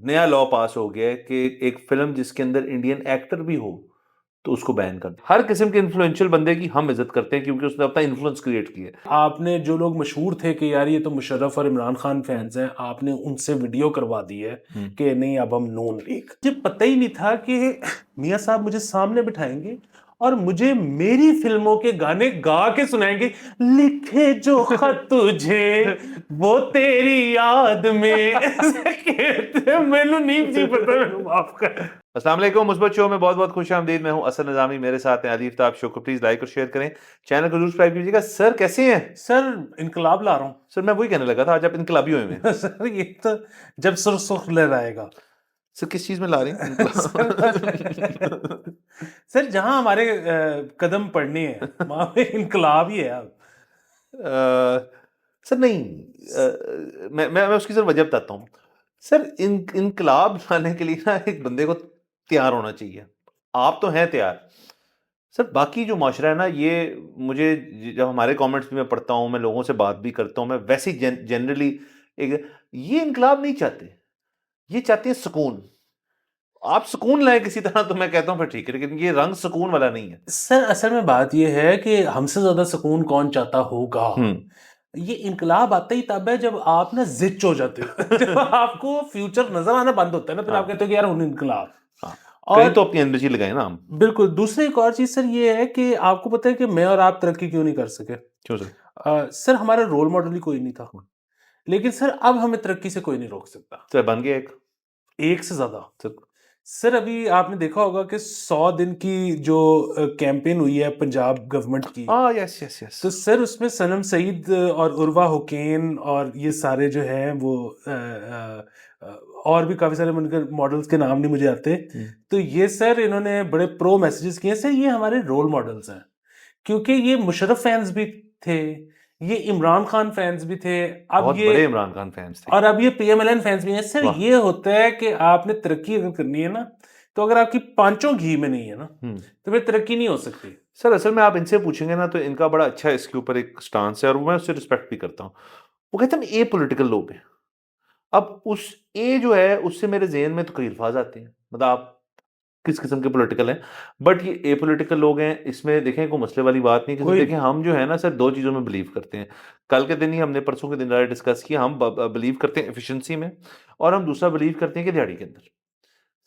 नया लॉ पास हो गया है कि एक फिल्म जिसके अंदर इंडियन एक्टर भी हो तो उसको बैन कर दे। हर किस्म के इन्फ्लुएंशियल बंदे की हम इज्जत करते हैं क्योंकि उसने अपना इन्फ्लुएंस क्रिएट किया है। आपने जो लोग मशहूर थे कि यार ये तो मुशर्रफ और इमरान खान फैंस हैं, आपने उनसे वीडियो करवा दी है कि नहीं अब हम नून लीग। मुझे पता ही नहीं था कि मियां साहब मुझे सामने बिठाएंगे और मुझे मेरी फिल्मों के गाने गा के सुनाएंगे। लिखे जो खत तुझे वो तेरी याद में मैनू नहीं जी पता, मैनू माफ कर। अस्सलाम वालेकुम। मुस्बत शो में बहुत बहुत खुश आमदीद। मैं हूं असद निजामी, मेरे साथ हैं अलीफ ताब। शो को प्लीज लाइक और शेयर करें, चैनल को जरूर सब्सक्राइब कीजिएगा। सर कैसे हैं? सर इनकलाब ला रहा हूँ। सर मैं वही कहने लगा था, आज आप इनकलाबी हुए में। सर ये तो जब सुरसुख लहराएगा। सर किस चीज में ला रहे हैं सर सर जहां हमारे कदम पड़ने हैं वहां पे इनकलाब ही है अब। सर नहीं, मैं उसकी सर वजह बताता हूँ। सर इनकलाब लाने के लिए ना एक बंदे को तैयार होना चाहिए। आप तो हैं तैयार। सर बाकी जो माशरा है ना, ये मुझे जब हमारे कमेंट्स भी मैं पढ़ता हूँ, मैं लोगों से बात भी करता हूँ, मैं वैसे ही जनरली एक ये इनकलाब नहीं चाहते, ये चाहते हैं सुकून। आप सुकून लाए किसी तरह तो मैं कहता हूँ फिर ठीक है, लेकिन ये रंग सुकून वाला नहीं है। सर असल में बात यह है कि हमसे ज्यादा सुकून कौन चाहता होगा। ये इनकलाब आता ही तब है जब आप ना जिच हो जाते हो जब आपको फ्यूचर नजर आना बंद होता है ना, फिर आप कहते हो कि यार उन इनकलाब। हाँ, कहीं और तो अपनी एनर्जी लगाए ना हम। बिल्कुल दूसरी एक और चीज सर ये है कि आपको पता है कि मैं और आप तरक्की क्यों नहीं कर सके। क्यों सर? सर हमारा रोल मॉडल ही कोई नहीं था, लेकिन सर अब हमें तरक्की से कोई नहीं रोक सकता। सर बन गया एक। एक से ज्यादा। सर सर अभी आपने देखा होगा कि 100 दिन की जो कैंपेन हुई है पंजाब गवर्नमेंट की, हाँ, यस यस यस। तो सर उसमें सनम सईद और उर्वा हुसैन और ये सारे जो हैं वो और भी काफी सारे उनके मॉडल्स के नाम नहीं मुझे आते। तो ये सर इन्होंने बड़े प्रो मैसेजेस किए। सर ये हमारे रोल मॉडल्स हैं क्योंकि ये मुशर्रफ फैंस भी थे, ये इमरान खान फैंस भी थे, अब बहुत ये बड़े इमरान खान फैंस थे। और अब ये पीएमएलएन फैंस भी हैं। सर वाह। ये होता है कि आपने तरक्की अगर करनी है ना, तो अगर आपकी पांचों घी में नहीं है ना, तो फिर तरक्की नहीं हो सकती। सर असल में आप इनसे पूछेंगे ना तो इनका बड़ा अच्छा इसके ऊपर एक स्टांस है और मैं उससे रिस्पेक्ट भी करता हूँ। वो कहते हैं ए पॉलिटिकल लोग हैं। अब उस ए जो है उससे मेरे ज़हन में तो कई अल्फाज आते हैं, मतलब आप किस किस्म के पॉलिटिकल हैं। बट ये ए पॉलिटिकल लोग हैं, इसमें देखें कोई मसले वाली बात नहीं। क्योंकि कोई देखें हम जो है ना सर, दो चीज़ों में बिलीव करते हैं। कल के दिन ही हमने, परसों के दिन रात डिस्कस किया, हम बिलीव करते हैं एफिशिएंसी में, और हम दूसरा बिलीव करते हैं कि दिहाड़ी के अंदर।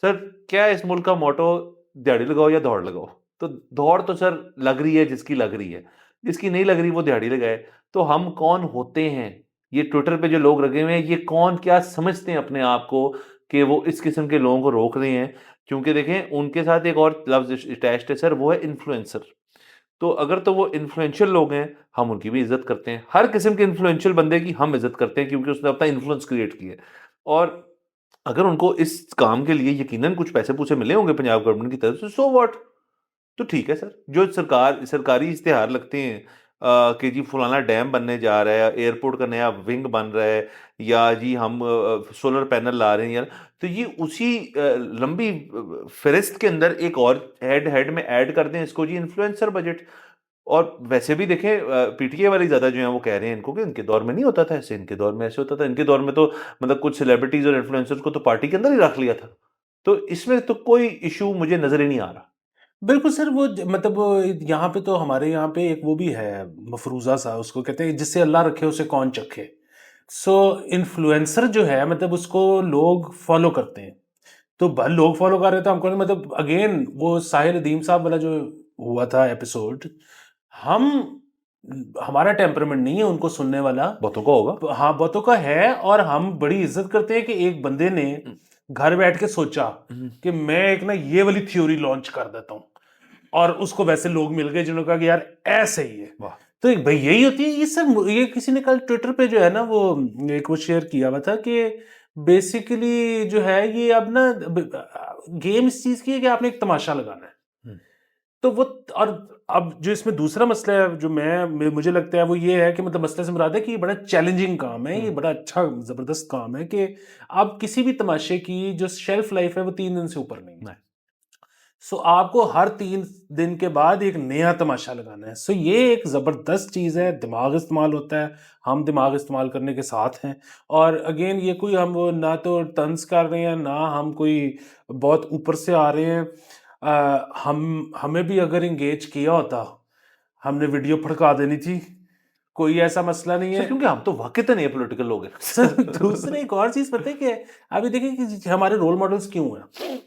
सर क्या है इस मुल्क का मोटो? दिहाड़ी लगाओ या दौड़ लगाओ। तो दौड़ तो सर लग रही है जिसकी लग रही है, जिसकी नहीं लग रही वो दिहाड़ी लगाए। तो हम कौन होते हैं? ये ट्विटर पे जो लोग लगे हुए हैं, ये कौन क्या समझते हैं अपने आप को कि वो इस किस्म के लोगों को रोक रहे हैं? क्योंकि देखें उनके साथ एक और लफ्ज अटैच्ड है सर, वो है इन्फ्लुएंसर। तो अगर तो वो इन्फ्लुएंशियल लोग हैं, हम उनकी भी इज्जत करते हैं। हर किस्म के इन्फ्लुएंशियल बंदे की हम इज्जत करते हैं क्योंकि उसने अपना इन्फ्लुएंस क्रिएट किया है। और अगर उनको इस काम के लिए यकीनन कुछ पैसे पूसे मिले होंगे पंजाब गवर्नमेंट की तरफ से, सो व्हाट, तो ठीक है सर। जो सरकारी इश्तिहार लगते हैं कि जी फलाना डैम बनने जा रहा है, एयरपोर्ट का नया विंग बन रहा है, या जी हम सोलर पैनल ला रहे हैं यार, तो ये उसी लंबी फहरिस्त के अंदर एक और हेड हेड में ऐड कर दें इसको, जी इन्फ्लुएंसर बजट। और वैसे भी देखें पीटीए वाले ज़्यादा जो हैं वो कह रहे हैं इनको कि इनके दौर में नहीं होता था ऐसे, इनके दौर में ऐसे होता था, इनके दौर में तो मतलब कुछ सेलिब्रिटीज़ और इन्फ्लुएंसर्स को तो पार्टी के अंदर ही रख लिया था। तो इसमें तो कोई इशू मुझे नज़र ही नहीं आ रहा। बिल्कुल सर वो मतलब यहाँ पे तो हमारे यहाँ पे एक वो भी है मफरूजा सा, उसको कहते हैं जिससे अल्लाह रखे उसे कौन चखे। सो इन्फ्लुएंसर जो है मतलब उसको लोग फॉलो करते हैं, तो लोग फॉलो कर रहे हैं तो हमको मतलब अगेन वो साहिर अदीम साहब वाला जो हुआ था एपिसोड, हम हमारा टेम्परामेंट नहीं है उनको सुनने वाला। बहुतों का होगा। हाँ बहुतों का है, और हम बड़ी इज्जत करते हैं कि एक बंदे ने घर बैठ के सोचा कि मैं एक ना ये वाली थ्योरी लॉन्च कर देता हूँ, और उसको वैसे लोग मिल गए जिन्होंने कहा कि यार ऐसे ही है। वाह। तो भाई यही होती है ये सब। ये किसी ने कल ट्विटर पे जो है ना वो एक वो शेयर किया हुआ था कि बेसिकली जो है ये अब ना गेम इस चीज की है कि आपने एक तमाशा लगाना है। तो वो और अब जो इसमें दूसरा मसला है जो मुझे लगता है वो ये है कि मतलब मसले से मुराद है कि ये बड़ा चैलेंजिंग काम है, ये बड़ा अच्छा जबरदस्त काम है कि अब किसी भी तमाशे की जो शेल्फ लाइफ है वो 3 दिन से ऊपर नहीं है। सो आपको हर 3 दिन के बाद एक नया तमाशा लगाना है। सो ये एक ज़बरदस्त चीज़ है, दिमाग इस्तेमाल होता है, हम दिमाग इस्तेमाल करने के साथ हैं। और अगेन ये कोई हम वो ना तो तंज़ कर रहे हैं, ना हम कोई बहुत ऊपर से आ रहे हैं। हमें भी अगर एंगेज किया होता, हमने वीडियो भड़का देनी थी, कोई ऐसा मसला नहीं सर है। क्योंकि हम तो वाक़ईतन ये पॉलिटिकल लोग हैं सर दूसरा एक और चीज़ पता है क्या है? अभी देखिए कि हमारे रोल मॉडल्स क्यों हैं?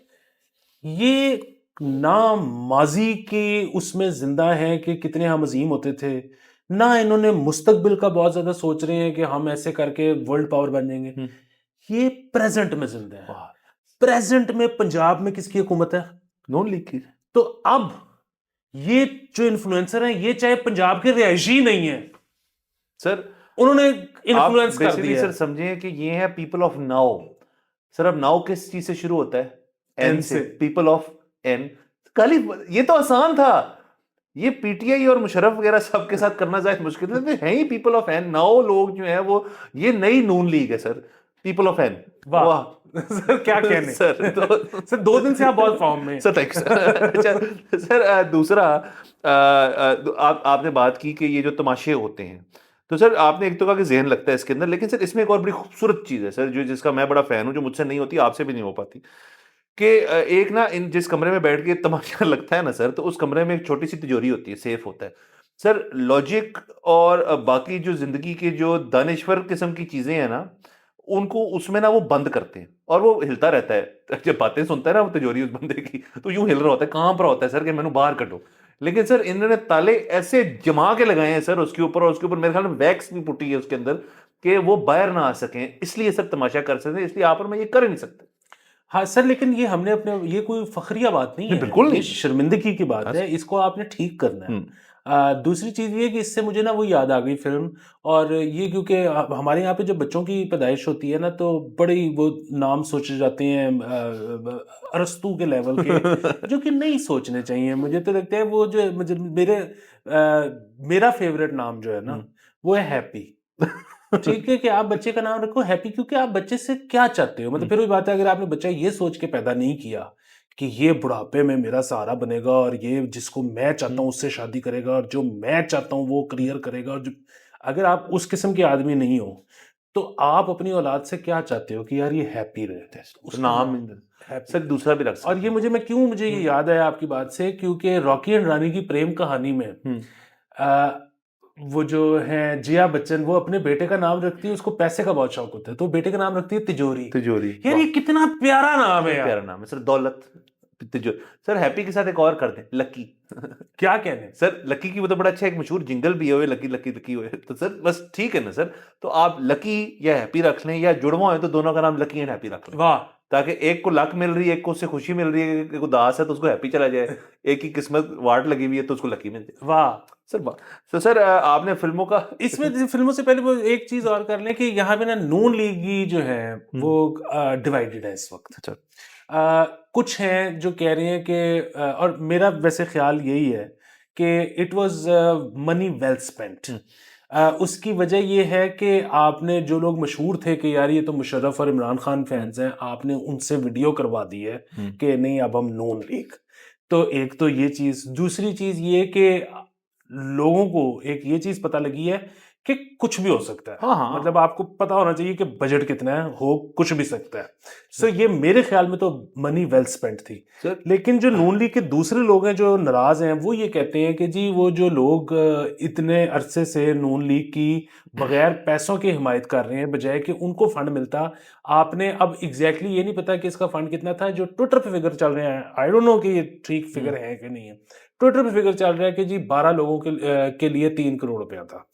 ये ना माज़ी के उसमें ज़िंदा हैं कि कितने हम अज़ीम होते थे, ना इन्होंने मुस्तकबिल का बहुत ज़्यादा सोच रहे हैं कि हम ऐसे करके वर्ल्ड पावर बन जाएँगे। हुँ। ये प्रेज़ेंट में ज़िंदा हैं। वाह! प्रेज़ेंट में पंजाब में किसकी हुकूमत है? नून लीग की। तो अब ये जो इन्फ्लुएंसर हैं, ये चाहे पंजाब के रिहायशी नहीं हैं, सर उन्होंने आप इन्फ्लुएंस कर बेसिकली दिया सर है। समझिए कि ये है पीपल ऑफ नाउ। सर अब नाउ किस चीज़ से शुरू होता है? एन एन से। से। People of N. खाली ये तो आसान था। ये पीटीआई और मुशर्रफ वगैरह सबके साथ करना शायद मुश्किल है, तो है ही पीपल ऑफ एन। नाउ लोग जो हैं वो ये नई नून लीग है सर। People of N. वाह! वाह! सर क्या कहने? सर तो सर 2 दिन से आप बहुत फॉर्म में हैं। Sir thanks. अच्छा सर दूसरा आपने बात की कि ये जो तमाशे होते हैं, तो सर आपने एक तो कहा कि ज़हन लगता है इसके अंदर, लेकिन सर इसमें एक और बड़ी खूबसूरत चीज़ है सर, जो जिसका मैं बड़ा फ़ैन हूँ, जो मुझसे नहीं होती, आपसे भी नहीं हो पाती, कि एक ना इन जिस कमरे में बैठ के तमाशा लगता है ना सर, तो उस कमरे में एक छोटी-सी तिजोरी होती है, सेफ होता है। सर लॉजिक और बाकी जो ज़िंदगी के जो दानिश्वर किस्म की चीज़ें हैं ना, उनको उसमें ना वो बंद करते हैं और वो हिलता रहता है। जब बातें सुनता है ना वो तिजोरी उस बंदे की, तो यूँ हिल रहा होता है, कहाँ पर होता है सर कि मैनू बाहर कढो। लेकिन सर इन्होंने ताले ऐसे जमा के लगाए हैं सर उसके ऊपर, और उसके ऊपर मेरे ख्याल में वैक्स भी पुटी है उसके अंदर, कि वो बाहर ना आ सकें, इसलिए सर तमाशा कर सकते हैं, इसलिए आप और मैं ये कर ही नहीं सकते। हाँ सर, लेकिन ये हमने अपने ये कोई फ़ख्रिया बात नहीं नहीं, है, बिल्कुल ये नहीं। शर्मिंदगी की बात हाँ है, सर। इसको आपने ठीक करना है। हुँ। दूसरी चीज़ ये है कि इससे मुझे ना वो याद आ गई फ़िल्म, और ये क्योंकि हमारे यहाँ पे जब बच्चों की पैदाइश होती है ना, तो बड़े ही वो नाम सोचे जाते हैं अरस्तू के लेवल के, जो कि नहीं सोचने चाहिए। मुझे तो लगता है वो जो मुझे मेरा फ़ेवरेट नाम जो है ना, हुँ। वो है हैप्पी। ठीक है कि आप बच्चे का नाम रखो हैप्पी, क्योंकि आप बच्चे से क्या चाहते हो? मतलब हुँ। फिर वही बात है, अगर आपने बच्चा ये सोच के पैदा नहीं किया कि ये बुढ़ापे में मेरा सहारा बनेगा, और ये जिसको मैं चाहता हूँ उससे शादी करेगा, और जो मैं चाहता हूँ वो करियर करेगा, और जो अगर आप उस किस्म के आदमी नहीं हो, तो आप अपनी औलाद से क्या चाहते हो कि यार ये हैप्पी रहे? तो उसका नाम नाम हैप्पी। सर दूसरा भी रख और सकते ये हैं। मुझे ये हुँ। याद आया आपकी बात से, क्योंकि रॉकी एंड रानी की प्रेम कहानी में हुँ। अ, वो जो है जिया बच्चन, वो अपने बेटे का नाम रखती है, उसको पैसे का बहुत शौक होता है, तो वो बेटे का नाम रखती है तिजोरी। तिजोरी, यार वाह! ये कितना प्यारा नाम है बड़ा यार। प्यारा नाम है सर, दौलत। सर हैप्पी के साथ एक और कर दें, लकी। क्या कहने। सर लकी की वो तो बड़ा अच्छा एक मशहूर जिंगल भी है, ओए लकी लकी लकी ओए, तो सर बस ठीक है ना सर। तो आप लकी या हैप्पी रख लें, या जुड़वा है तो दोनों का नाम लकी एंड हैप्पी रख लें, वाह। ताकि एक को लक मिल रही है, एक को उससे खुशी मिल रही है, एक को दास है तो उसको हैप्पी चला जाए, एक की किस्मत वाट लगी हुई है तो उसको लकी मिल जाए। वाह। सर वाह। तो सर आपने फिल्मों का इसमें फिल्मों से पहले वो एक चीज और कर लें कि यहाँ पे ना नून लीगी जो है वो डिवाइडेड है इस वक्त। अच्छा। कुछ हैं जो कह रहे हैं कि और मेरा वैसे ख्याल यही है कि it was money well spent. Hmm. उसकी वजह ये है कि आपने जो लोग मशहूर थे कि यार ये तो मुशर्रफ और इमरान खान फैंस हैं, आपने उनसे वीडियो करवा दी है कि नहीं अब हम नून लीग। तो एक तो ये चीज़, दूसरी चीज़ ये कि लोगों को एक ये चीज़ पता लगी है कि कुछ भी हो सकता है। हाँ हाँ। मतलब आपको पता होना चाहिए कि बजट कितना है, हो कुछ भी सकता है। सो ये मेरे ख्याल में तो मनी वेल स्पेंट थी। सर लेकिन जो नून लीग के दूसरे लोग हैं जो नाराज हैं, वो ये कहते हैं कि जी वो जो लोग इतने अरसे से नून लीग की बगैर पैसों की हिमायत कर रहे हैं, बजाय कि उनको फंड मिलता, आपने अब एग्जैक्टली ये नहीं पता कि इसका फंड कितना था। जो ट्विटर पे फिगर चल रहे हैं, आई डोंट नो कि ये ठीक फिगर है कि नहीं है, ट्विटर पे फिगर चल रहा है कि जी 12 लोगों के लिए 3 करोड़ रुपया था।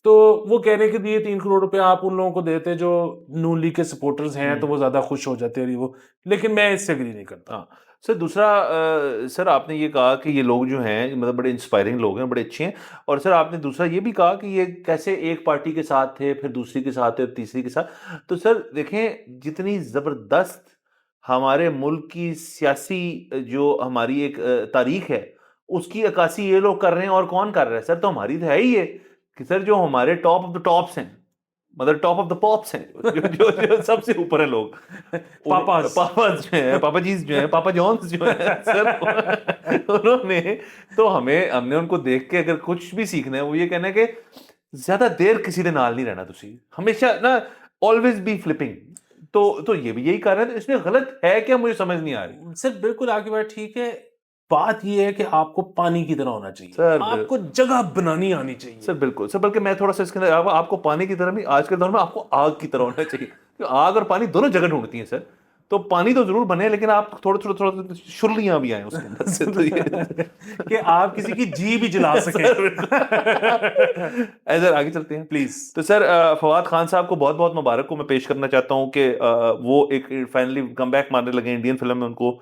तो वो कह रहे हैं कि ये 3 करोड़ रुपया आप उन लोगों को देते जो नून लीग के सपोर्टर्स हैं, तो वो ज्यादा खुश हो जाते हैं वो। लेकिन मैं इससे एग्री नहीं करता। हाँ। सर दूसरा सर आपने ये कहा कि ये लोग जो हैं मतलब बड़े इंस्पायरिंग लोग हैं, बड़े अच्छे हैं, और सर आपने दूसरा ये भी कहा कि ये कैसे एक पार्टी के साथ थे, फिर दूसरी के साथ थे, तीसरी के साथ। तो सर देखें जितनी ज़बरदस्त हमारे मुल्क की सियासी जो हमारी एक तारीख है, उसकी अक्कासी ये लोग कर रहे हैं, और कौन कर रहा है सर? तो हमारी तो है ही ये कि सर जो हमारे टॉप ऑफ द टॉप्स हैं, मतलब टॉप ऑफ द पॉप्स हैं, जो सबसे ऊपर है लोग, पापास। पापा जो है, पापा जीज जो है, पापा जॉन्स जो है सर, उन्होंने, तो हमने उनको देख के अगर कुछ भी सीखना है वो ये कहना है कि ज्यादा देर किसी के नाल नहीं रहना, तुसी हमेशा ना ऑलवेज बी फ्लिपिंग। तो ये भी यही कारण है, तो इसमें गलत है क्या, मुझे समझ नहीं आ रही। सर बिल्कुल आपकी बात ठीक है। बात ये है कि आपको पानी की तरह होना चाहिए, सर आपको जगह बनानी आनी चाहिए। सर बिल्कुल सर, बल्कि मैं थोड़ा सा इसके अंदर आपको पानी की तरह नहीं, आज के दौर में आपको आग की तरह होना चाहिए, क्योंकि आग और पानी दोनों जगह ढूंढती हैं सर। तो पानी तो जरूर बने, लेकिन आप थोड़े थोड़े थोड़े शुरलियां भी आए उसके अंदर से, तो ये कि आप किसी की जी भी जला सकें। सर आगे चलते हैं प्लीज। तो सर फवाद खान साहब को बहुत बहुत मुबारक को मैं पेश करना चाहता हूँ कि वो एक फाइनली कम बैक मारने लगे इंडियन फिल्म में, उनको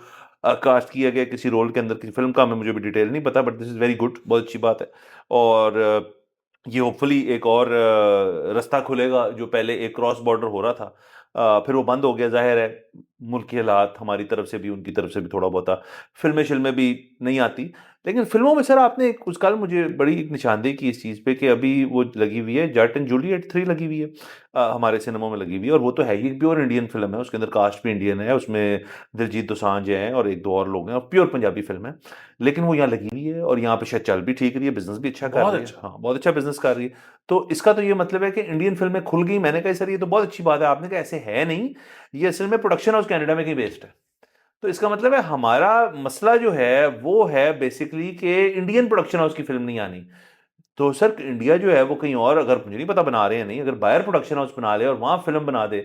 कास्ट किया गया किसी रोल के अंदर, किसी फिल्म का हमें मुझे भी डिटेल नहीं पता, but this is very good, बहुत अच्छी बात है। और ये होपफुली एक और रास्ता खुलेगा, जो पहले एक क्रॉस बॉर्डर हो रहा था, फिर वो बंद हो गया, जाहिर है मुल्क की हालात हमारी तरफ से भी उनकी तरफ से भी थोड़ा बहुत फिल्में शिल्में भी नहीं आती। लेकिन फिल्मों में सर आपने कुछ कल मुझे बड़ी एक निशानदेही की इस चीज़ पे कि अभी वो लगी हुई है जट एंड जूलियट 3 लगी हुई है, हमारे सिनेमा में लगी हुई है, और वो तो है ही प्योर इंडियन फिल्म है, उसके अंदर कास्ट भी इंडियन है, उसमें दिलजीत दोसांझ हैं और एक दो और लोग हैं, और प्योर पंजाबी फिल्म है। लेकिन वो यहाँ लगी हुई है और यहाँ पे शायद चल भी ठीक रही है, बिजनेस भी अच्छा कर बहुत रही है, अच्छा। हाँ बहुत अच्छा बिजनेस कर रही है। तो इसका तो ये मतलब है कि इंडियन फिल्में खुल गई। मैंने कहा सर ये तो बहुत अच्छी बात है, आपने कहा ऐसे है नहीं, ये असल में प्रोडक्शन हाउस कनाडा में कहीं बेस्ड है। तो इसका मतलब है हमारा मसला जो है वो है बेसिकली कि इंडियन प्रोडक्शन हाउस की फिल्म नहीं आनी। तो सर इंडिया जो है वो कहीं और, अगर मुझे नहीं पता बना रहे हैं नहीं, अगर बाहर प्रोडक्शन हाउस बना ले और वहां फिल्म बना दे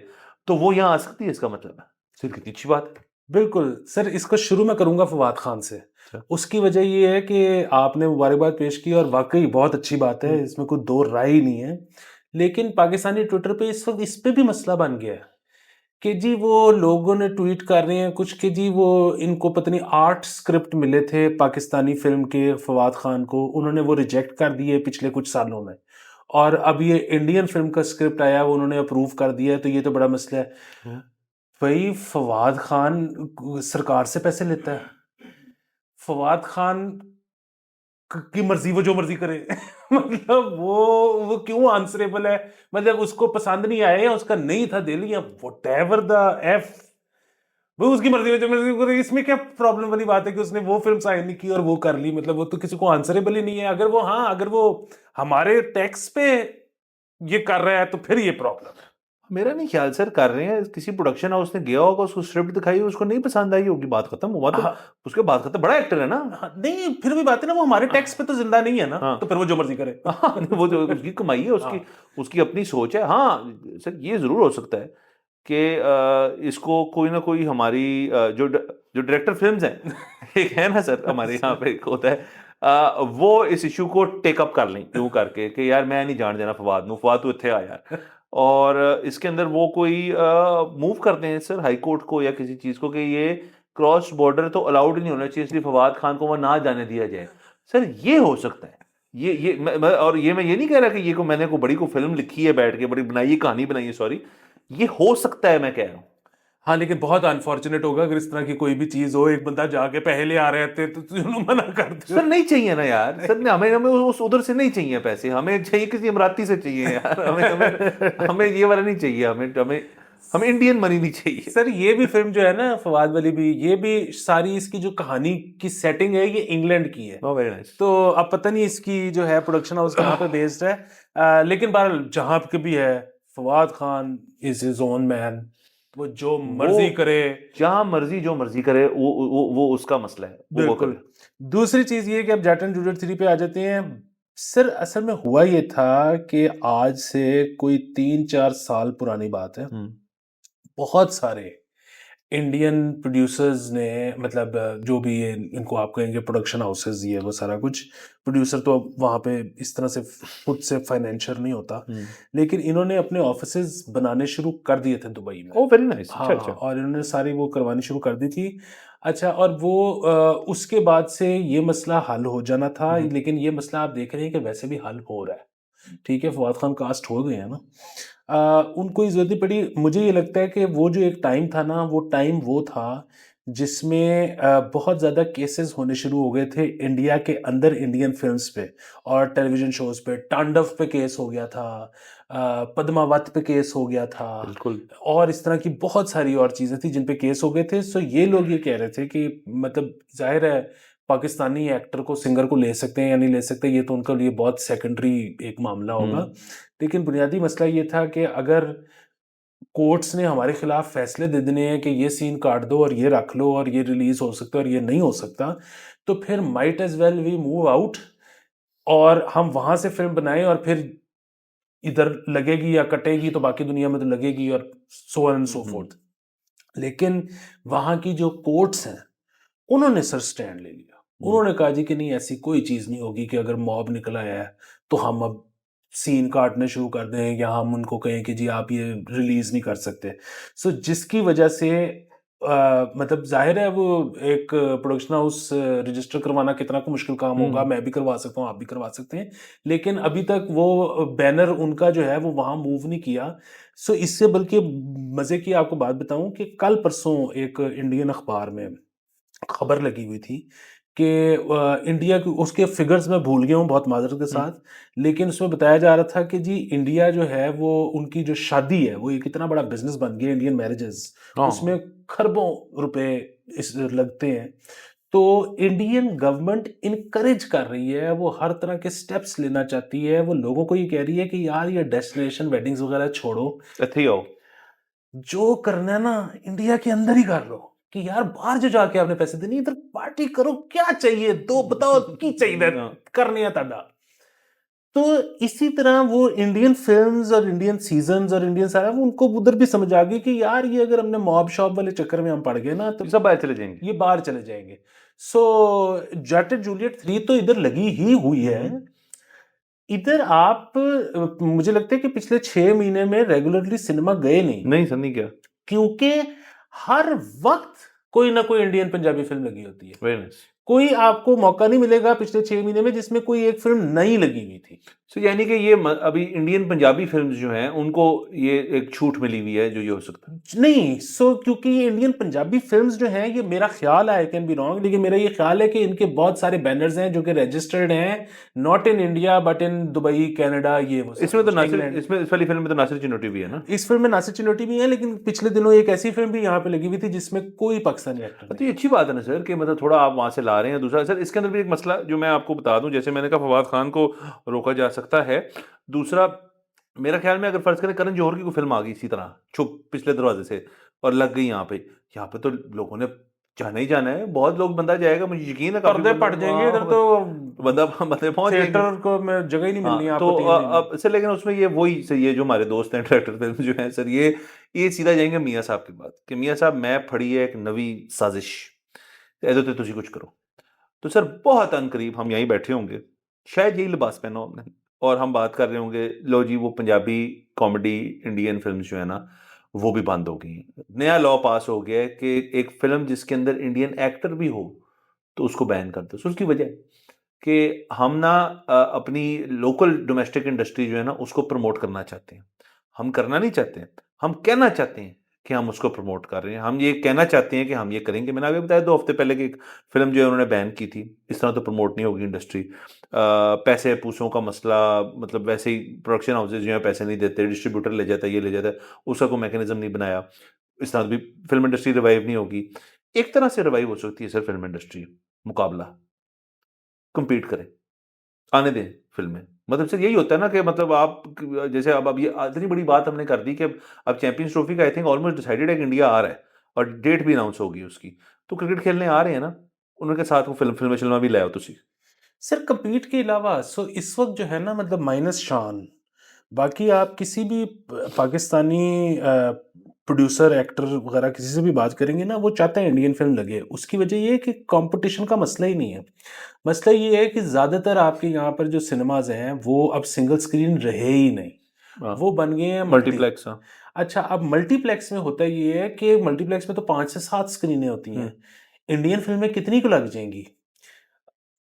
तो वो यहाँ आ सकती है, इसका मतलब है फिर कितनी अच्छी बात है। बिल्कुल सर, इसको शुरू में करूंगा फवाद खान से। अच्छा। उसकी वजह ये है कि आपने मुबारकबाद पेश की और वाकई बहुत अच्छी बात है, इसमें कोई दो राय ही नहीं है। लेकिन पाकिस्तानी ट्विटर पे इस वक्त इस पे भी मसला बन गया है कि जी वो लोगों ने ट्वीट कर रहे हैं कुछ कि जी वो इनको पता नहीं 8 स्क्रिप्ट मिले थे पाकिस्तानी फिल्म के फवाद खान को, उन्होंने वो रिजेक्ट कर दिए पिछले कुछ सालों में, और अब ये इंडियन फिल्म का स्क्रिप्ट आया वो उन्होंने अप्रूव कर दिया है, तो ये तो बड़ा मसला है। हम्म। भाई फवाद खान सरकार से पैसे लेता है, फवाद खान की मर्जी वो जो मर्जी करे। मतलब वो क्यों आंसरेबल है? मतलब उसको पसंद नहीं आया या उसका नहीं था दिल या व्हाटएवर द एफ, वो उसकी मर्जी में जो मर्जी करे, इसमें क्या प्रॉब्लम वाली बात है कि उसने वो फिल्म साइन नहीं की और वो कर ली, मतलब वो तो किसी को आंसरेबल ही नहीं है। अगर वो, हाँ अगर वो हमारे टैक्स पे ये कर रहा है तो फिर ये प्रॉब्लम है। मेरा नहीं ख्याल सर कर रहे हैं, किसी प्रोडक्शन हाउस ने गया होगा, उसको स्क्रिप्ट दिखाई, उसको नहीं पसंद आई होगी, बात खत्म हुआ। तो हाँ, उसके बाद खत्म, बड़ा एक्टर है ना। हाँ, नहीं फिर भी बात है ना, वो हमारे टैक्स पे तो जिंदा नहीं है ना, हाँ तो फिर वो जो मर्जी करे। हाँ, वो जो उसकी कमाई है, उसकी हाँ, उसकी अपनी सोच है। हाँ सर ये जरूर हो सकता है कि इसको कोई ना कोई हमारी जो डायरेक्टर फिल्म्स हैं एक है ना सर, हमारे यहाँ पे एक होता है, वो इस इशू को टेकअप कर लें यूं करके कि यार मैं नहीं जान देना फवाद नू, फवाद तू इत्थे आ यार। और इसके अंदर वो कोई मूव करते हैं सर हाई कोर्ट को या किसी चीज को कि ये क्रॉस बॉर्डर तो अलाउड नहीं होना चाहिए, इसलिए फवाद खान को वहां ना जाने दिया जाए। सर ये हो सकता है, ये और मैं ये नहीं कह रहा कि ये को मैंने को बड़ी को फिल्म लिखी है बैठ के, बड़ी बनाई है, कहानी बनाई है, सॉरी, ये हो सकता है, मैं कह रहा हूँ। हाँ, लेकिन बहुत अनफॉर्चुनेट होगा अगर इस तरह की कोई भी चीज हो, एक बंदा जाके पहले आ रहे थे तो तुम मना कर दो। सर नहीं चाहिए ना यार, सर ने हमें हमें उस उधर से नहीं चाहिए पैसे, हमें चाहिए किसी अमराती से चाहिए यार, हमें हमें हमें ये वाला नहीं चाहिए, हमें हमें हमें इंडियन मनी नहीं चाहिए। सर ये भी फिल्म जो है ना फवाद वाली भी, ये भी सारी इसकी जो कहानी की सेटिंग है ये इंग्लैंड की है, नो वेरी नाइस। तो अब पता नहीं इसकी जो है प्रोडक्शन हाउस कहाँ पे बेस्ड है। लेकिन बहरहाल जहाँ पे भी है, Fawad Khan is his own man, वो जो मर्जी वो करे। जहां मर्जी जो मर्जी करे, वो उसका मसला है, वो बिल्कुल। करे। दूसरी चीज ये कि अब जट एंड जूलियट 3 पे आ जाते हैं। सर असल में हुआ ये था कि आज से कोई 3-4 साल पुरानी बात है, बहुत सारे इंडियन प्रोड्यूसर्स ने, मतलब जो भी ये इनको आप कहेंगे प्रोडक्शन हाउसेज, ये वो सारा कुछ, प्रोड्यूसर तो अब वहाँ पे इस तरह से खुद से फाइनेंशियर नहीं होता, लेकिन इन्होंने अपने ऑफिसेज बनाने शुरू कर दिए थे दुबई में। ओ वेरी नाइस। हाँ अच्छा हाँ, अच्छा। और इन्होंने सारी वो करवानी शुरू कर दी थी। अच्छा, और वो उसके बाद से ये मसला हल हो जाना था, लेकिन ये मसला आप देख रहे हैं कि वैसे भी हल हो रहा है। ठीक है, फवाद खान कास्ट हो गए हैं ना, उनको ही जरूरत नहीं पड़ी। मुझे ये लगता है कि वो जो एक टाइम था ना, वो टाइम वो था जिसमें बहुत ज़्यादा केसेस होने शुरू हो गए थे इंडिया के अंदर इंडियन फिल्म्स पे और टेलीविज़न शोज़ पे। तांडव पे केस हो गया था, पद्मावत पे केस हो गया था बिल्कुल। और इस तरह की बहुत सारी और चीज़ें थी जिन पे केस हो गए थे। सो ये लोग ये कह रहे थे कि मतलब ज़ाहिर है पाकिस्तानी एक्टर को, सिंगर को ले सकते हैं या नहीं ले सकते, ये तो उनके लिए बहुत सेकेंडरी एक मामला होगा। लेकिन बुनियादी मसला ये था कि अगर कोर्ट्स ने हमारे खिलाफ फैसले दे देने हैं कि ये सीन काट दो और ये रख लो और ये रिलीज हो सकता है और ये नहीं हो सकता, तो फिर might as well we move out और हम वहां से फिल्म बनाएं और फिर इधर लगेगी या कटेगी तो बाकी दुनिया में तो लगेगी और सो एंड सो फोर्थ। लेकिन वहां की जो कोर्ट्स हैं उन्होंने सर स्टैंड ले लिया। उन्होंने कहा जी कि नहीं, ऐसी कोई चीज नहीं होगी कि अगर मॉब निकल आया है तो हम अब सीन काटने शुरू कर दें या हम उनको कहें कि जी आप ये रिलीज नहीं कर सकते। सो जिसकी वजह से मतलब जाहिर है वो एक प्रोडक्शन हाउस रजिस्टर करवाना कितना को मुश्किल काम होगा। मैं भी करवा सकता हूँ, आप भी करवा सकते हैं, लेकिन अभी तक वो बैनर उनका जो है वो वहां मूव नहीं किया। सो इससे बल्कि मजे की आपको बात बताऊं कि कल परसों एक इंडियन अखबार में खबर लगी हुई थी कि इंडिया के उसके फिगर्स मैं भूल गया हूँ बहुत माजरत के साथ, लेकिन उसमें बताया जा रहा था कि जी इंडिया जो है वो उनकी जो शादी है वो एक इतना बड़ा बिजनेस बन गया, इंडियन मैरिजेस, उसमें खरबों रुपए इस लगते हैं। तो इंडियन गवर्नमेंट इनकरेज कर रही है, वो हर तरह के स्टेप्स लेना चाहती है, वो लोगों को ये कह रही है कि यार ये डेस्टिनेशन वेडिंग्स वगैरह छोड़ो, ਇੱਥੇ ਹੀ ਆਓ। जो करना है ना इंडिया के अंदर ही कर लो। कि यार बाहर जो जाके आपने पैसे देने, इधर पार्टी करो, क्या चाहिए दो बताओ की चाहिए करने है ताडा। तो इसी तरह वो इंडियन फिल्म्स और इंडियन सीजन्स और इंडियन सारा वो उनको उधर भी समझ आ गई कि यार ये अगर हमने मॉब शॉप वाले चक्कर में हम पड़ गए ना तो सब बाहर चले जाएंगे। ये बाहर चले जाएंगे। सो जट एंड जूलियट 3 तो इधर लगी ही हुई है। इधर आप मुझे लगता है कि पिछले 6 महीने में रेगुलरली सिनेमा गए नहीं, नहीं सर, नहीं क्या। क्योंकि हर वक्त कोई ना कोई इंडियन पंजाबी फिल्म लगी होती है। Very nice. कोई आपको मौका नहीं मिलेगा पिछले 6 महीने में जिसमें कोई एक फिल्म नई लगी हुई थी। सो यानी कि ये अभी इंडियन पंजाबी फिल्म्स जो हैं उनको ये एक छूट मिली हुई है जो ये हो सकता है। नहीं, सो क्योंकि ये इंडियन पंजाबी फिल्म्स जो हैं, ये मेरा ख्याल है, आई कैन बी रॉन्ग, लेकिन मेरा ये ख्याल है कि इनके बहुत सारे बैनर्स हैं जो कि रजिस्टर्ड हैं not in India but in Dubai, Canada, ये वो इसमें तो नासिर, इंग्लैंड। इसमें इस वाली फिल्म में तो नासिर चिनोटी भी है ना। इस फिल्म में नासिर चिनोटी भी है, लेकिन पिछले दिनों एक ऐसी फिल्म भी यहाँ पे लगी हुई थी जिसमें कोई पाकिस्तानी एक्टर तो नहीं। ये अच्छी बात है ना सर कि मतलब थोड़ा आप वहां से ला रहे हैं। दूसरा सर इसके अंदर भी एक मसला जो मैं आपको बता दूं, जैसे मैंने कहा फवाद खान को रोका जा सकता है। दूसरा मेरा ख्याल में अगर फर्ज करें करण जौहर की कोई फिल्म आ गई इसी तरह छुप पिछले दरवाजे से और लग गई यहाँ पे तो लोगों ने जाना ही जाना है। बहुत लोग बंदा जाएगा, मुझे यकीन है काफी पर्दे पड़ जाएंगे इधर तो, बंदा बंदे पहुंच जाएंगे। थिएटर को में जगह ही नहीं मिलनी हाँ, आपको तो 3 महीने। अब सर लेकिन उसमें ये वही सर, ये जो हमारे दोस्त हैं डायरेक्टर फिल्म जो हैं सर, ये सीधा जाएंगे मियाँ साहब की बात कि मियाँ साहब मैं फड़ी है एक नवी साजिश, ऐसे तो तुझी कुछ करो। तो सर बहुत अनकरीब हम यहीं बैठे होंगे, शायद यही लिबास पहना हो हमने, और हम बात कर रहे होंगे लो जी वो पंजाबी कॉमेडी इंडियन फिल्म जो है ना वो भी बंद हो गई हैं। नया लॉ पास हो गया है कि एक फिल्म जिसके अंदर इंडियन एक्टर भी हो तो उसको बैन कर दो। सो उसकी वजह है कि हम ना अपनी लोकल डोमेस्टिक इंडस्ट्री जो है ना उसको प्रमोट करना चाहते हैं। हम करना नहीं चाहते हैं, हम कहना चाहते हैं कि हम उसको प्रमोट कर रहे हैं। हम ये कहना चाहते हैं कि हम ये करेंगे। मैंने अभी बताया 2 हफ्ते पहले की एक फिल्म जो है उन्होंने बैन की थी। इस तरह तो प्रमोट नहीं होगी इंडस्ट्री। पैसे पूसों का मसला, मतलब वैसे ही प्रोडक्शन हाउसेज जो है पैसे नहीं देते, डिस्ट्रीब्यूटर ले जाता है, ये ले जाता है, उसका कोई मैकेनिज्म नहीं बनाया। इस तरह भी फिल्म इंडस्ट्री रिवाइव नहीं होगी। एक तरह से रिवाइव हो सकती है सर फिल्म इंडस्ट्री, मुकाबला, compete करें, आने दें फिल्में। मतलब सर यही होता है ना कि मतलब आप जैसे अब ये इतनी बड़ी बात हमने कर दी कि अब चैंपियंस ट्रॉफी का आई थिंक ऑलमोस्ट डिसाइडेड है कि इंडिया आ रहा है और डेट भी अनाउंस होगी उसकी। तो क्रिकेट खेलने आ रहे हैं ना, उनके साथ वो फिल्में भी लाओ तुसी। सर compete के अलावा सो इस वक्त जो है ना, मतलब माइनस शान, बाकी आप किसी भी पाकिस्तानी प्रोड्यूसर, एक्टर वगैरह किसी से भी बात करेंगे ना, वो चाहते हैं इंडियन फिल्म लगे। उसकी वजह ये है कि कंपटीशन का मसला ही नहीं है। मसला ये है कि ज़्यादातर आपके यहाँ पर जो सिनेमाज हैं वो अब सिंगल स्क्रीन रहे ही नहीं, वो बन गए हैं मल्टीप्लेक्स। अच्छा, अब मल्टीप्लेक्स में होता ये है कि मल्टीप्लेक्स में तो 5 से 7 स्क्रीनें होती हैं। इंडियन फिल्में कितनी को लग जाएंगी?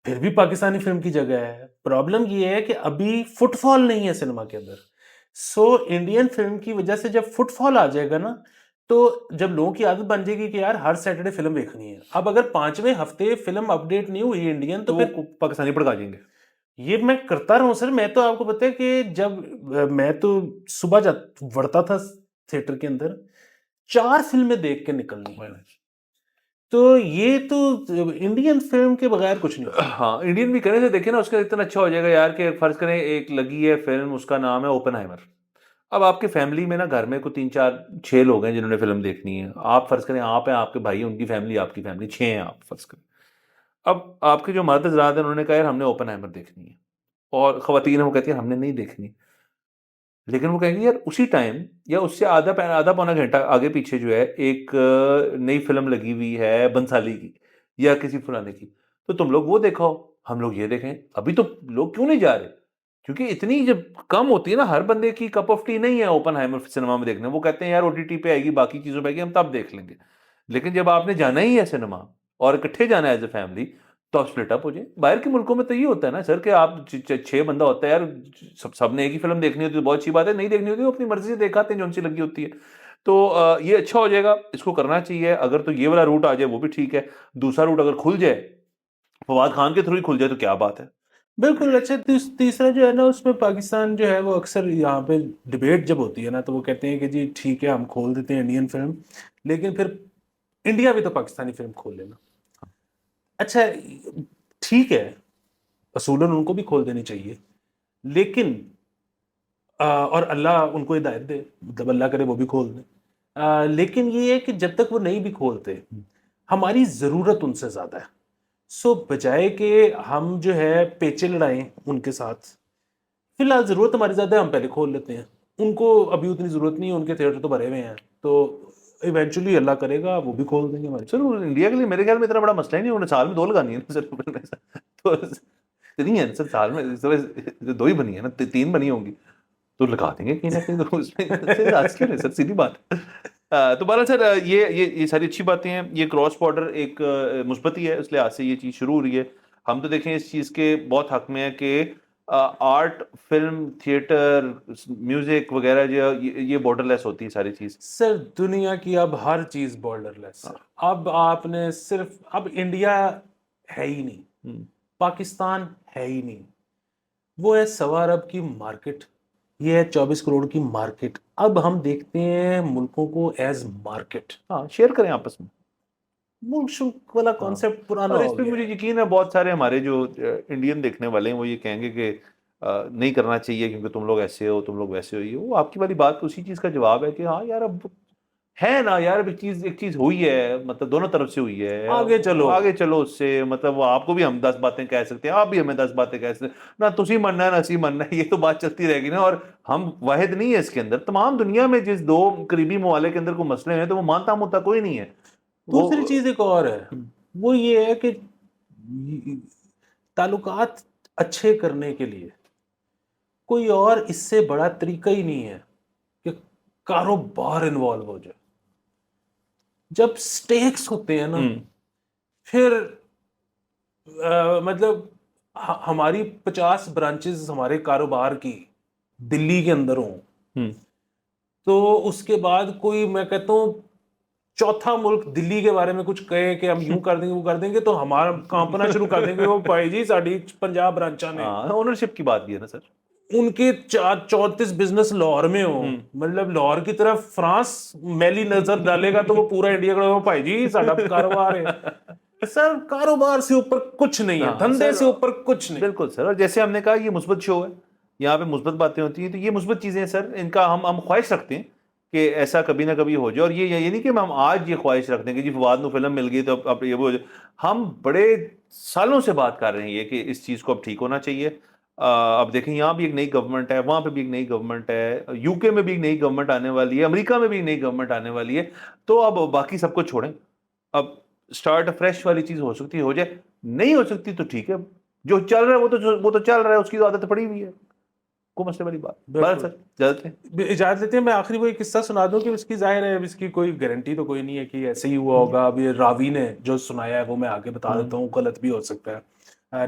फिर भी पाकिस्तानी फिल्म की जगह है। प्रॉब्लम ये है कि अभी फुटफॉल नहीं है सिनेमा के अंदर। सो इंडियन फिल्म की वजह से जब फुटफॉल आ जाएगा ना, तो जब लोगों की आदत बन जाएगी कि यार हर सैटरडे फिल्म देखनी है, अब अगर 5वें हफ्ते फिल्म अपडेट नहीं हुई इंडियन, तो तो वो फिर पाकिस्तानी भड़का देंगे। ये मैं करता रहा हूँ सर। मैं तो आपको पता है कि जब मैं तो सुबह जा बढ़ता था थिएटर के अंदर, 4 फिल्में देख के निकलनी। तो ये तो इंडियन फिल्म के बगैर कुछ नहीं होता। हाँ, इंडियन भी करें तो देखिए ना, उसका इतना अच्छा हो जाएगा यार कि फर्ज करें एक लगी है फिल्म, उसका नाम है ओपनहाइमर। अब आपके फैमिली में ना घर में कोई 3 4 6 लोग हैं जिन्होंने फिल्म देखनी है। आप फर्ज करें आप हैं, आपके भाई हैं, उनकी फैमिली, आपकी फैमिली, 6 हैं आप फर्ज करें। अब आपके जो मर्द हज़रात हैं उन्होंने कहा यार हमने ओपनहाइमर देखनी है, और ख़वातीन हैं वो कहती हैं हमने नहीं देखनी। लेकिन वो कहेंगे यार उसी टाइम या उससे आधा पौना घंटा आगे पीछे जो है एक नई फ़िल्म लगी हुई है बंसाली की या किसी फलाने की, तो तुम लोग वो देखो, हम लोग ये देखें। अभी तो लोग क्यों नहीं जा रहे? क्योंकि इतनी जब कम होती है ना, हर बंदे की कप ऑफ टी नहीं है ओपनहाइमर सिनेमा में देखने। वो कहते हैं यार ओटीटी पे आएगी, बाकी चीज़ों पे आएगी, हम तब देख लेंगे। लेकिन जब आपने जाना ही है सिनेमा और इकट्ठे जाना है एज़ अ फैमिली, तो आप स्प्लिट अप हो जाइए। बाहर के मुल्कों में तो ये होता है ना सर कि आप 6 बंदा होता है यार, सबने एक ही फिल्म देखनी होती है तो बहुत अच्छी बात है, नहीं देखनी होती है अपनी मर्जी से देखाते हैं जो सी लगी होती है। तो ये अच्छा हो जाएगा, इसको करना चाहिए। अगर तो ये वाला रूट आ जाए वो भी ठीक है, दूसरा रूट अगर खुल जाए, फवाद खान के थ्रू ही खुल जाए तो क्या बात है। बिल्कुल। अच्छा, तीसरा जो है ना, उसमें पाकिस्तान जो है वो अक्सर यहाँ पे डिबेट जब होती है ना, तो वो कहते हैं कि जी ठीक है हम खोल देते हैं इंडियन फिल्म, लेकिन फिर इंडिया भी तो पाकिस्तानी फिल्म खोल लेना। अच्छा, ठीक है, असूलन उनको भी खोल देनी चाहिए, लेकिन और अल्लाह उनको हिदायत दे, मतलब अल्लाह करे वो भी खोल दें। लेकिन ये है कि जब तक वो नहीं भी खोलते, हमारी ज़रूरत उनसे ज़्यादा है। सो बजाय कि हम जो है पेचे लड़ाएं उनके साथ, फिलहाल ज़रूरत हमारी ज़्यादा है, हम पहले खोल लेते हैं। उनको अभी उतनी ज़रूरत नहीं है, उनके थिएटर तो भरे हुए हैं, तो इवेंचुअली अल्लाह करेगा वो भी खोल देंगे हमारी। सर वो इंडिया के लिए मेरे ख्याल में इतना बड़ा मसला ही नहीं, उन्हें साल में 2 लगानी है ना सर फिल्में। तो इतनी है सर, साल में इस तरह 2 ही बनी है ना, 3 बनी होंगी, तो लगा देंगे कहीं ना कहीं तो उसमें आज क्यों नहीं सर, सीधी बात है। तो बहरहाल सर ये सारी अच्छी बातें हैं। ये क्रॉस बॉर्डर एक मुस्बत ही है, इस लिहाज से ये चीज़ शुरू हो रही है। हम तो देखें इस चीज़ के बहुत हक में है कि आर्ट, फिल्म, थिएटर, म्यूजिक वगैरह जो ये बॉर्डरलेस होती है सारी चीज़। सर दुनिया की अब हर चीज़ बॉर्डरलेस है। हाँ। अब आपने सिर्फ, अब इंडिया है ही नहीं, हम्म। पाकिस्तान है ही नहीं, वो है 1.25 अरब की मार्केट, ये है 24 करोड़ की मार्केट। अब हम देखते हैं मुल्कों को एज मार्केट। हाँ, शेयर करें आपस में। मुल्क शुल्क वाला हाँ, कॉन्सेप्ट पुराना और इस हो पे गया मुझे है। यकीन है बहुत सारे हमारे जो इंडियन देखने वाले हैं वो ये कहेंगे कि नहीं करना चाहिए क्योंकि तुम लोग ऐसे हो, तुम लोग वैसे हो। ये वो आपकी वाली बात उसी चीज़ का जवाब है कि हाँ यार, अब है ना यार, अब एक चीज़ हुई है, मतलब दोनों तरफ से हुई है। आगे चलो। आगे चलो उससे, मतलब वो आपको भी हम 10 बातें कह सकते हैं, आप भी हमें 10 बातें कह सकते हैं ना, तुसी मनना है ना असी मनना है, ये तो बात चलती रहेगी ना। और हम वाहिद नहीं है इसके अंदर, तमाम दुनिया में जिस 2 करीबी ममालिक के अंदर कोई मसले हैं तो वो मानता मुनता कोई नहीं है वो। दूसरी चीज एक और है, वो ये है कि ताल्लुकात अच्छे करने के लिए कोई और इससे बड़ा तरीका ही नहीं है कि कारोबार इन्वॉल्व हो जाए। जब स्टेक्स होते हैं ना, फिर मतलब हमारी 50 ब्रांचेस हमारे कारोबार की दिल्ली के अंदर हों, हम्म। तो उसके बाद कोई, मैं कहता हूँ, चौथा मुल्क दिल्ली के बारे में कुछ कहे कि हम यूं कर देंगे वो कर देंगे, तो हमारा कांपना शुरू कर देंगे, वो भाई जी साड़ी 50 ब्रांचा ने। हाँ, ओनरशिप की बात भी है ना सर। उनके 34 बिजनेस लाहौर में हो, मतलब लाहौर की तरफ फ्रांस मैली नजर डालेगा तो वो पूरा इंडिया का भाई जी साडा कारोबार है। सर कारोबार से ऊपर कुछ नहीं है, हाँ धंधे सर, से ऊपर कुछ नहीं। बिल्कुल सर। और जैसे हमने कहा ये मुस्बत शो है, यहाँ पे मुस्बत बातें होती हैं, तो ये मुस्बत चीज़ें हैं सर, इनका हम ख्वाहिश रखते हैं कि ऐसा कभी ना कभी हो जाए। और ये नहीं कि हम आज ये ख्वाहिश रखते हैं कि जी फवाद को फिल्म मिल गई तो अब ये वो हो जाए। हम बड़े सालों से बात कर रहे हैं ये कि इस चीज़ को अब ठीक होना चाहिए। अब देखें यहाँ भी एक नई गवर्नमेंट है, वहाँ पे भी एक नई गवर्नमेंट है, यूके में भी एक नई गवर्नमेंट आने वाली है, अमेरिका में भी एक नई गवर्नमेंट आने वाली है। तो अब बाकी सबको छोड़ें, अब स्टार्ट फ्रेश वाली चीज़ हो सकती है हो जाए, नहीं हो सकती तो ठीक है, जो चल रहा है वो तो चल रहा है, उसकी तो आदत पड़ी हुई है, कोई मसले वाली बात। बस बिल्कुल। सर इजाजत है। इजाजत लेते हैं। मैं आखिरी वो एक किस्सा सुना दूं कि इसकी जाहिर है, अब इसकी कोई गारंटी तो कोई नहीं है कि ऐसे ही हुआ होगा। अब ये रावी ने जो सुनाया है वो मैं आगे बता देता हूँ, गलत भी हो सकता है।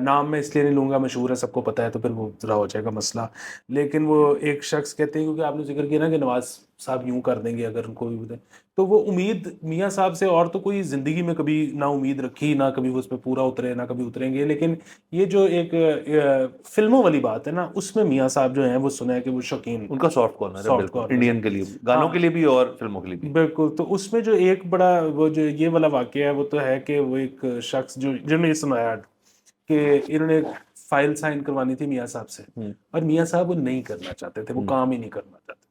नाम मैं इसलिए नहीं लूंगा, मशहूर है, सबको पता है, तो फिर वो जरा हो जाएगा मसला। लेकिन वो एक शख्स कहते हैं, क्योंकि आपने जिक्र किया ना कि नवाज साहब यूं कर देंगे अगर उनको भी बताए, तो वो उम्मीद मियाँ साहब से और तो कोई जिंदगी में कभी ना उम्मीद रखी, ना कभी वो उस पर पूरा उतरे, ना कभी उतरेंगे। लेकिन ये जो एक फिल्मों वाली बात है ना, उसमें मियाँ साहब जो हैं वो सुना है कि वो शौकीन, उनका सॉफ्ट कॉर्नर है, सॉफ्ट बिल्कुल, कॉर्नर है। इंडियन के लिए भी, गानों के हाँ लिए भी और फिल्मों के लिए भी। बिल्कुल। तो उसमें जो एक बड़ा वो जो ये वाला वाकया है वो तो है कि वो एक शख्स जो जिन्होंने ये सुनाया कि इन्होंने फाइल साइन करवानी थी मियाँ साहब से, और मियाँ साहब वो नहीं करना चाहते थे, वो काम ही नहीं करना चाहते थे।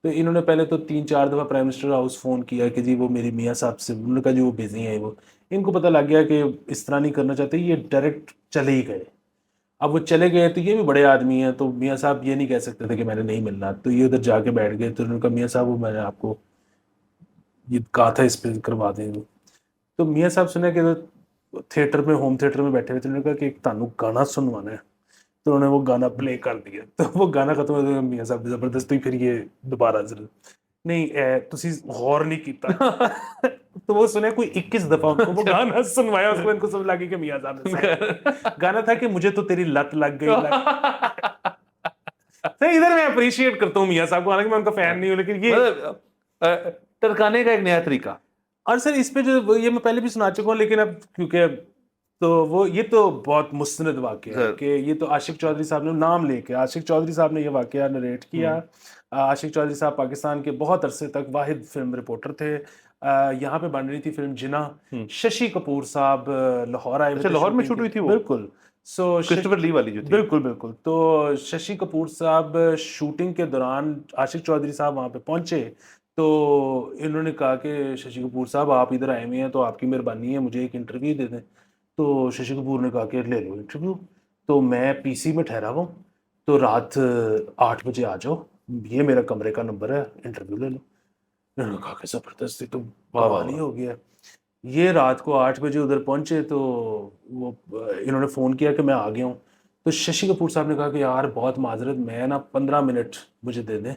तो इन्होंने पहले तो 3-4 दफ़ा प्राइम मिनिस्टर हाउस फ़ोन किया कि जी वो मेरी मियाँ साहब से, उन्होंने कहा जी वो बिजी हैं। वो इनको पता लग गया कि इस तरह नहीं करना चाहते, ये डायरेक्ट चले ही गए। अब वो चले गए तो ये भी बड़े आदमी हैं, तो मियाँ साहब ये नहीं कह सकते थे कि मैंने नहीं मिलना, तो ये उधर जाके बैठ गए। तो उन्होंने कहा मियाँ साहब वो मैंने आपको ये कहा था इस पे करवा दें। तो मियाँ साहब सुने कि थिएटर में, होम थिएटर में बैठे हुए थे, उन्होंने कहा कि एक तानू गाना सुनवाना है। तो उन्होंने वो गाना प्ले कर दिया, तो वो गाना खत्म हो गया। मियाँ साहब ने जबरदस्ती फिर ये दोबारा जरूर नहीं तुसी गौर नहीं कीता। तो वो सुने कोई 21 दफा उनको वो गाना सुनवाया, उसको इनको समझ लगी कि मियाँ साहब ने गाना था कि मुझे तो तेरी लत लग गई तो इधर मैं अप्रिशिएट करता हूँ मियाँ साहब को, हालांकि मैं उनका फैन नहीं हूँ, लेकिन ये मतलब टरकाने का एक नया तरीका। और सर इस पे जो ये मैं पहले भी सुना चुका हूँ, लेकिन अब क्योंकि तो वो ये तो बहुत मुस्तनद वाकया है सर कि ये तो आशिक चौधरी साहब ने नाम लेके, आशिक चौधरी साहब ने ये वाकया नरेट किया। आशिक चौधरी साहब पाकिस्तान के बहुत अरसे तक वाहिद फिल्म रिपोर्टर थे। यहाँ पे बन रही थी फिल्म जिना, शशि कपूर साहब लाहौर आए हुए अच्छा, थे लाहौर में शूटिंग शूट के, हुई थी वो, बिल्कुल। सो क्रिस्टोफर ली वाली जो थी। बिल्कुल बिल्कुल। तो शशि कपूर साहब शूटिंग के दौरान आशिक चौधरी साहब वहाँ पे पहुंचे, तो इन्होंने कहा कि शशि कपूर साहब आप इधर आए हुए हैं तो आपकी मेहरबानी है, मुझे एक इंटरव्यू दे दें। तो शशि कपूर ने कहा कि ले लो इंटरव्यू, तो मैं पीसी में ठहरा हुआ हूँ, तो रात 8 बजे आ जाओ, ये मेरा कमरे का नंबर है, इंटरव्यू ले लो। इन्होंने कहा कि जबरदस्त, ये तो वाह वाह कमाल ही वाह। हो गया। ये रात को 8 बजे उधर पहुंचे, तो वो इन्होंने फ़ोन किया कि मैं आ गया हूँ। तो शशि कपूर साहब ने कहा कि यार बहुत माजरत, मैं ना 15 मिनट मुझे दे दें,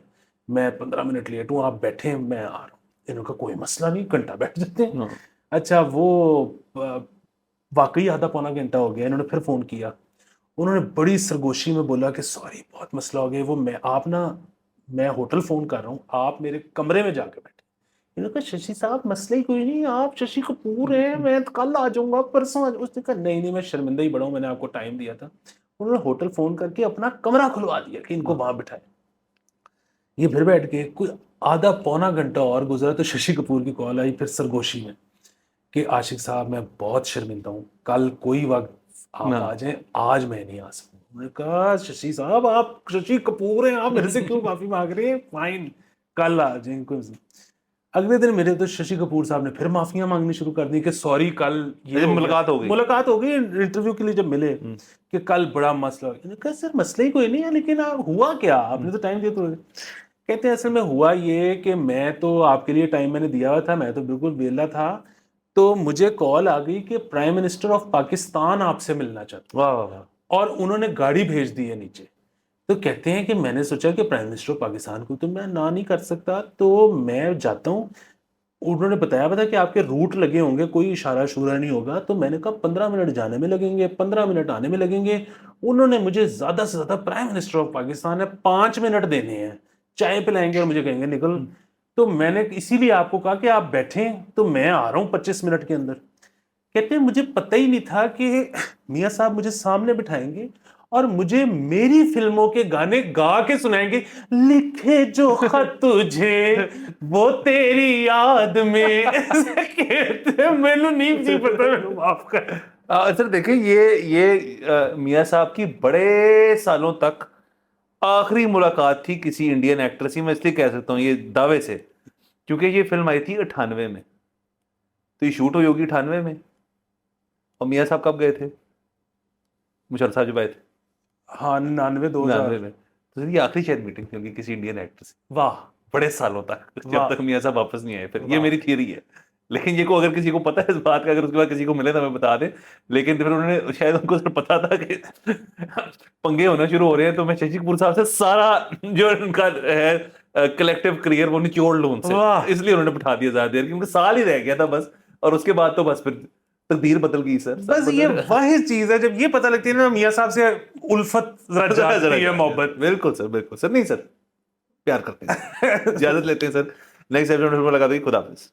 मैं 15 मिनट लेट हूँ, आप बैठे, मैं आ रहा हूँ। इन्होंने कहा कोई मसला नहीं, घंटा बैठ जाते हैं। हाँ। अच्छा वो वाकई आधा पौना घंटा हो गया, इन्होंने फिर फ़ोन किया। उन्होंने बड़ी सरगोशी में बोला कि सॉरी बहुत मसला हो गया, वो मैं आप ना, मैं होटल फ़ोन कर रहा हूँ, आप मेरे कमरे में जाके बैठे। इन्होंने कहा शशि साहब मसला ही कोई नहीं, आप शशि कपूर हैं, मैं तो कल आ जाऊंगा, परसों आ जाऊंगा। उसने कहा नहीं नहीं, मैं शर्मिंदा ही बड़ा हूँ, मैंने आपको टाइम दिया था। उन्होंने होटल फ़ोन करके अपना कमरा खुलवा दिया कि इनको वहां बिठाए। ये फिर बैठ गए, कोई आधा पौना घंटा और गुजरा तो शशि कपूर की कॉल आई फिर सरगोशी में कि आशिक साहब मैं बहुत शर्मिंदा हूँ, कल कोई वक्त आप आ जाएं, आज मैं नहीं आ सकूँ। उन्होंने कहा शशि साहब आप शशि कपूर हैं, आप मेरे से क्यों माफी मांग रहे हैं, फाइन कल आ जाएं। अगले दिन मेरे तो शशि कपूर साहब ने फिर माफियां मांगनी शुरू कर दी कि सॉरी कल ये जब हो गया। मुलाकात हो गई। मुलाकात हो गई इंटरव्यू के लिए जब मिले कि कल बड़ा मसला हो गया। मैंने कहा सर मसला ही कोई नहीं है, लेकिन आप हुआ क्या, आपने तो टाइम दिया। तो कहते हैं असल में हुआ ये कि मैं तो आपके लिए टाइम मैंने दिया हुआ था, मैं तो बिल्कुल वेला था, तो मुझे कॉल आ गई कि प्राइम मिनिस्टर ऑफ पाकिस्तान आपसे मिलना चाहते वाह वाह वाह। हैं, और उन्होंने गाड़ी भेज दी है नीचे। तो कहते हैं कि मैंने सोचा कि प्राइम मिनिस्टर ऑफ पाकिस्तान को तो मैं ना नहीं कर सकता, तो मैं जाता हूँ। उन्होंने बताया कि आपके रूट लगे होंगे, कोई इशारा शुरा नहीं होगा। तो मैंने कहा 15 मिनट जाने में लगेंगे, 15 मिनट आने में लगेंगे। उन्होंने मुझे ज्यादा से ज्यादा, प्राइम मिनिस्टर ऑफ पाकिस्तान है, 5 मिनट देने हैं, चाय पिलाएंगे और मुझे कहेंगे निकल। तो मैंने इसीलिए आपको कहा कि आप बैठें, तो मैं आ रहा हूँ 25 मिनट के अंदर। कहते हैं मुझे पता ही नहीं था कि मियाँ साहब मुझे सामने बिठाएंगे और मुझे मेरी फिल्मों के गाने गा के सुनाएंगे, लिखे जो खत तुझे वो तेरी याद में। कहते हैं मैंने नहीं जी पता, मैंने माफ कर। सर देखें, ये मियाँ साहब की बड़े सालों तक आखिरी मुलाकात थी किसी इंडियन एक्टर से। मैं इसलिए कह सकता हूँ ये दावे से, क्योंकि ये फिल्म आई थी 98 में, तो ये शूट हुई होगी 98 में। और मियाँ साहब कब गए थे? मुशर्रफ साहब जब आए थे हाँ 99 99 2000। में। तो ये आखिरी शायद मीटिंग थी होगी किसी इंडियन एक्टर से वाह बड़े सालों तक, जब वाह तक मियाँ साहब वापस नहीं आए। फिर ये वाह। मेरी थियरी है, लेकिन ये को अगर किसी को पता है इस बात का, अगर उसके बाद किसी को मिले तो मैं बता दे। लेकिन फिर उन्होंने शायद उनको सिर्फ पता था कि पंगे होना शुरू हो रहे हैं, तो मैं शशि कपूर साहब से सारा जो उनका है कलेक्टिव करियर वो निचोड़ लूं उनसे, वाह इसलिए उन्होंने बिठा दिया ज्यादा देर, क्योंकि साल ही रह गया था बस। और उसके बाद तो बस फिर तकदीर बदल गई सर। बस ये वाहिद चीज है, जब ये पता लगती है ना मियां साहब से उल्फत जरा जाती है, मोहब्बत। बिल्कुल सर, बिल्कुल सर। नहीं सर, प्यार करते हैं। इजाजत लेते हैं सर, नेक्स्ट एपिसोड में मुलाकात होगी। खुदा हाफिज।